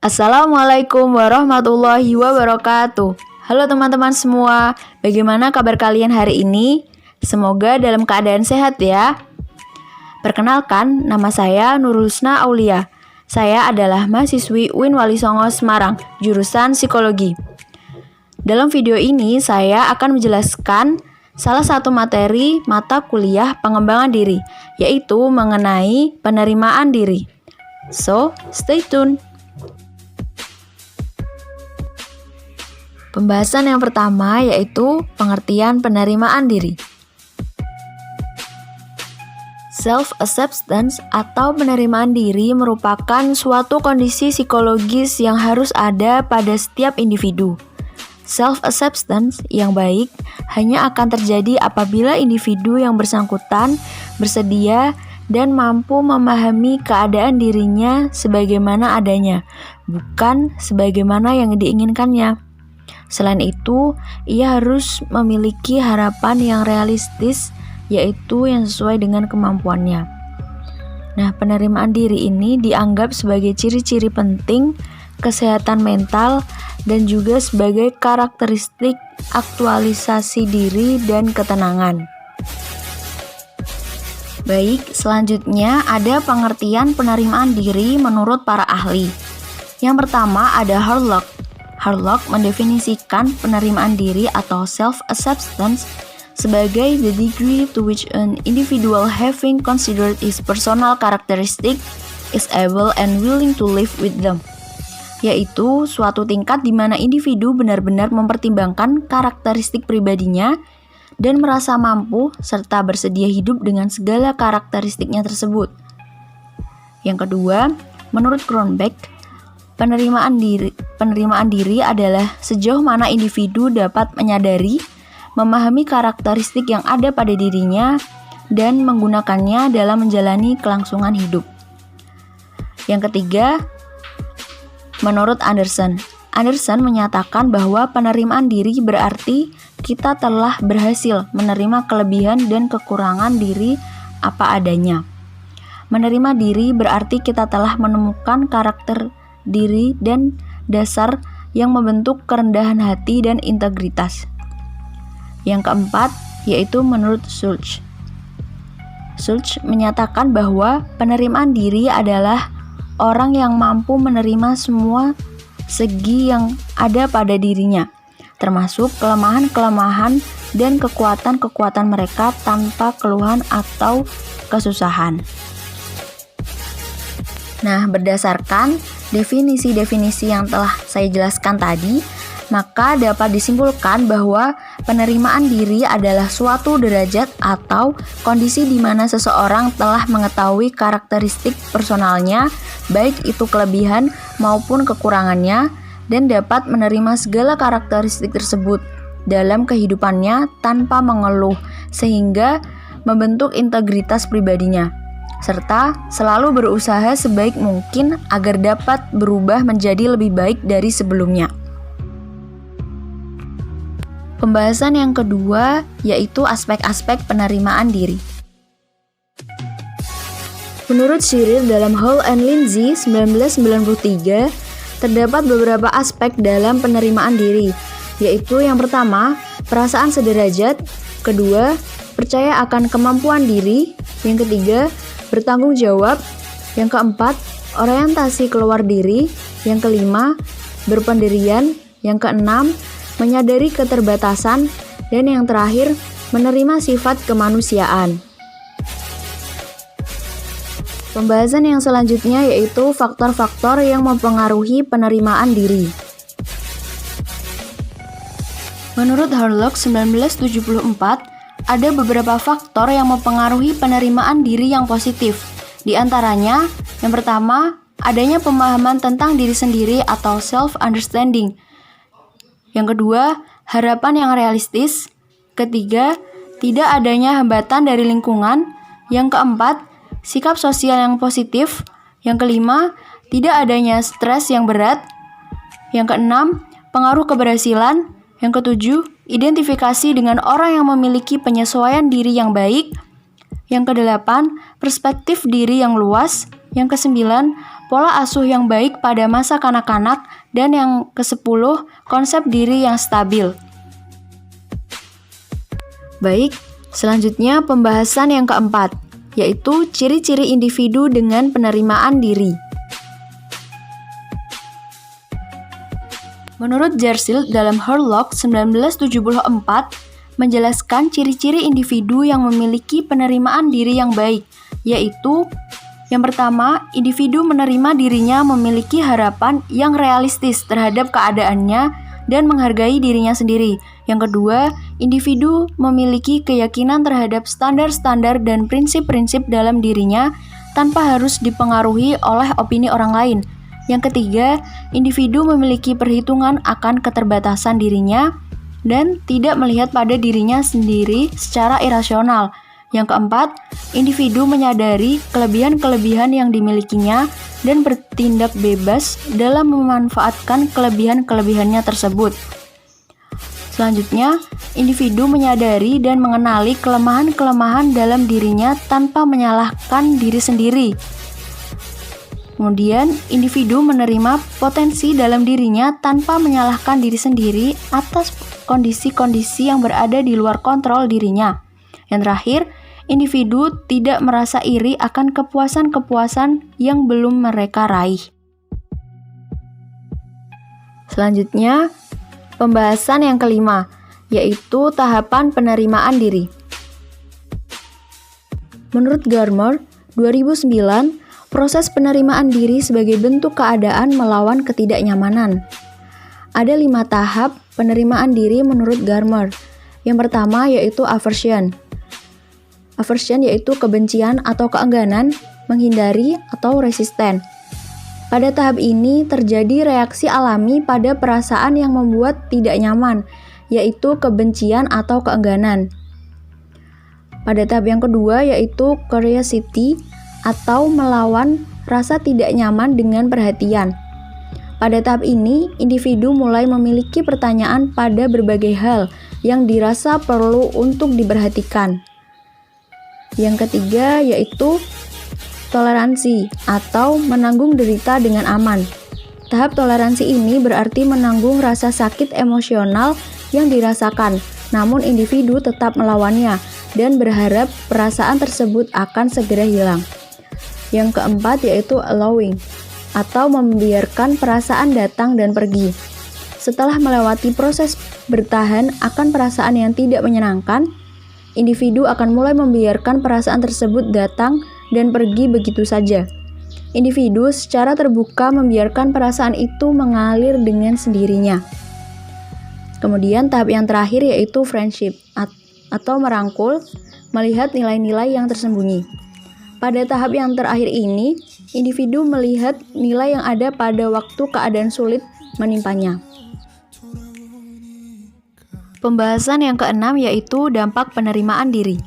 Assalamualaikum warahmatullahi wabarakatuh. Halo teman-teman semua, bagaimana kabar kalian hari ini? Semoga dalam keadaan sehat ya. Perkenalkan, nama saya Nurul Husna Aulia. Saya adalah mahasiswi UIN Wali Songo Semarang, jurusan Psikologi. Dalam video ini, saya akan menjelaskan salah satu materi mata kuliah pengembangan diri, yaitu mengenai penerimaan diri. So, stay tune. Pembahasan yang pertama yaitu pengertian penerimaan diri. Self-acceptance atau penerimaan diri merupakan suatu kondisi psikologis yang harus ada pada setiap individu. Self-acceptance yang baik hanya akan terjadi apabila individu yang bersangkutan bersedia dan mampu memahami keadaan dirinya sebagaimana adanya, bukan sebagaimana yang diinginkannya. Selain itu, ia harus memiliki harapan yang realistis, yaitu yang sesuai dengan kemampuannya. Nah, penerimaan diri ini dianggap sebagai ciri-ciri penting kesehatan mental dan juga sebagai karakteristik aktualisasi diri dan ketenangan. Baik, selanjutnya ada pengertian penerimaan diri menurut para ahli. Yang pertama ada Harlock. Harlock mendefinisikan penerimaan diri atau self-acceptance sebagai the degree to which an individual having considered his personal characteristic is able and willing to live with them, yaitu suatu tingkat di mana individu benar-benar mempertimbangkan karakteristik pribadinya dan merasa mampu serta bersedia hidup dengan segala karakteristiknya tersebut. Yang kedua, menurut Cronbach, penerimaan diri adalah sejauh mana individu dapat menyadari, memahami karakteristik yang ada pada dirinya, dan menggunakannya dalam menjalani kelangsungan hidup. Yang ketiga, menurut Anderson menyatakan bahwa penerimaan diri berarti kita telah berhasil menerima kelebihan dan kekurangan diri apa adanya. Menerima diri berarti kita telah menemukan karakter diri dan dasar yang membentuk kerendahan hati dan integritas. Yang keempat, yaitu menurut Schultz menyatakan bahwa penerimaan diri adalah orang yang mampu menerima semua segi yang ada pada dirinya, termasuk kelemahan-kelemahan dan kekuatan-kekuatan mereka tanpa keluhan atau kesusahan. Nah, berdasarkan definisi-definisi yang telah saya jelaskan tadi, maka dapat disimpulkan bahwa penerimaan diri adalah suatu derajat atau kondisi di mana seseorang telah mengetahui karakteristik personalnya, baik itu kelebihan maupun kekurangannya, dan dapat menerima segala karakteristik tersebut dalam kehidupannya tanpa mengeluh, sehingga membentuk integritas pribadinya, serta selalu berusaha sebaik mungkin agar dapat berubah menjadi lebih baik dari sebelumnya. Pembahasan yang kedua yaitu aspek-aspek penerimaan diri. Menurut Cyril dalam Hall and Lindsay 1993, terdapat beberapa aspek dalam penerimaan diri, yaitu yang pertama, perasaan sederajat, kedua, percaya akan kemampuan diri, yang ketiga, bertanggung jawab, yang keempat, orientasi keluar diri, yang kelima, berpendirian, yang keenam, menyadari keterbatasan, dan yang terakhir, menerima sifat kemanusiaan. Pembahasan yang selanjutnya yaitu faktor-faktor yang mempengaruhi penerimaan diri. Menurut Harlock 1974, ada beberapa faktor yang mempengaruhi penerimaan diri yang positif. Di antaranya, yang pertama, adanya pemahaman tentang diri sendiri atau self-understanding. Yang kedua, harapan yang realistis. Ketiga, tidak adanya hambatan dari lingkungan. Yang keempat, sikap sosial yang positif. Yang kelima, tidak adanya stres yang berat. Yang keenam, pengaruh keberhasilan. Yang ketujuh, identifikasi dengan orang yang memiliki penyesuaian diri yang baik. Yang kedelapan, perspektif diri yang luas. Yang kesembilan, pola asuh yang baik pada masa kanak-kanak, dan yang ke-10, konsep diri yang stabil. Baik, selanjutnya pembahasan yang keempat, yaitu ciri-ciri individu dengan penerimaan diri. Menurut Jersild dalam Hurlock 1974, menjelaskan ciri-ciri individu yang memiliki penerimaan diri yang baik, yaitu yang pertama, individu menerima dirinya memiliki harapan yang realistis terhadap keadaannya dan menghargai dirinya sendiri. Yang kedua, individu memiliki keyakinan terhadap standar-standar dan prinsip-prinsip dalam dirinya tanpa harus dipengaruhi oleh opini orang lain. Yang ketiga, individu memiliki perhitungan akan keterbatasan dirinya dan tidak melihat pada dirinya sendiri secara irasional. Yang keempat, individu menyadari kelebihan-kelebihan yang dimilikinya dan bertindak bebas dalam memanfaatkan kelebihan-kelebihannya tersebut. Selanjutnya, individu menyadari dan mengenali kelemahan-kelemahan dalam dirinya tanpa menyalahkan diri sendiri. Kemudian, individu menerima potensi dalam dirinya tanpa menyalahkan diri sendiri atas kondisi-kondisi yang berada di luar kontrol dirinya. Yang terakhir, individu tidak merasa iri akan kepuasan-kepuasan yang belum mereka raih. Selanjutnya, pembahasan yang kelima, yaitu tahapan penerimaan diri. Menurut Garmer, 2009, proses penerimaan diri sebagai bentuk keadaan melawan ketidaknyamanan. Ada 5 tahap penerimaan diri menurut Garmer. Yang pertama yaitu aversion. Aversion yaitu kebencian atau keengganan, menghindari atau resisten. Pada tahap ini terjadi reaksi alami pada perasaan yang membuat tidak nyaman, yaitu kebencian atau keengganan. Pada tahap yang kedua yaitu curiosity atau melawan rasa tidak nyaman dengan perhatian. Pada tahap ini, individu mulai memiliki pertanyaan pada berbagai hal yang dirasa perlu untuk diperhatikan. Yang ketiga yaitu toleransi atau menanggung derita dengan aman. Tahap toleransi ini berarti menanggung rasa sakit emosional yang dirasakan, namun individu tetap melawannya dan berharap perasaan tersebut akan segera hilang. Yang keempat yaitu allowing atau membiarkan perasaan datang dan pergi. Setelah melewati proses bertahan akan perasaan yang tidak menyenangkan, individu akan mulai membiarkan perasaan tersebut datang dan pergi begitu saja. Individu secara terbuka membiarkan perasaan itu mengalir dengan sendirinya. Kemudian tahap yang terakhir yaitu friendship atau merangkul, melihat nilai-nilai yang tersembunyi. Pada tahap yang terakhir ini, individu melihat nilai yang ada pada waktu keadaan sulit menimpanya. Pembahasan yang keenam yaitu dampak penerimaan diri.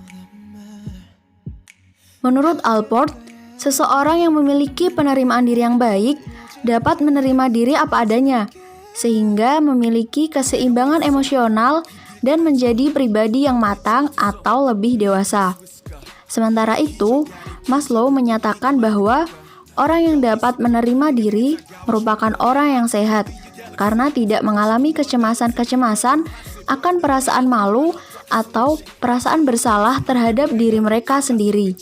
Menurut Allport, seseorang yang memiliki penerimaan diri yang baik dapat menerima diri apa adanya, sehingga memiliki keseimbangan emosional dan menjadi pribadi yang matang atau lebih dewasa. Sementara itu, Maslow menyatakan bahwa orang yang dapat menerima diri merupakan orang yang sehat karena tidak mengalami kecemasan-kecemasan akan perasaan malu atau perasaan bersalah terhadap diri mereka sendiri.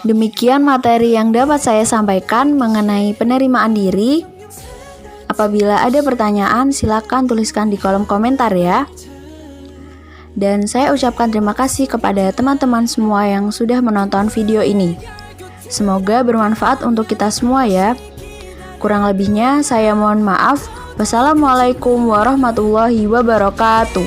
Demikian materi yang dapat saya sampaikan mengenai penerimaan diri. Apabila ada pertanyaan, silakan tuliskan di kolom komentar ya. Dan saya ucapkan terima kasih kepada teman-teman semua yang sudah menonton video ini. Semoga bermanfaat untuk kita semua ya. Kurang lebihnya saya mohon maaf. Wassalamualaikum warahmatullahi wabarakatuh.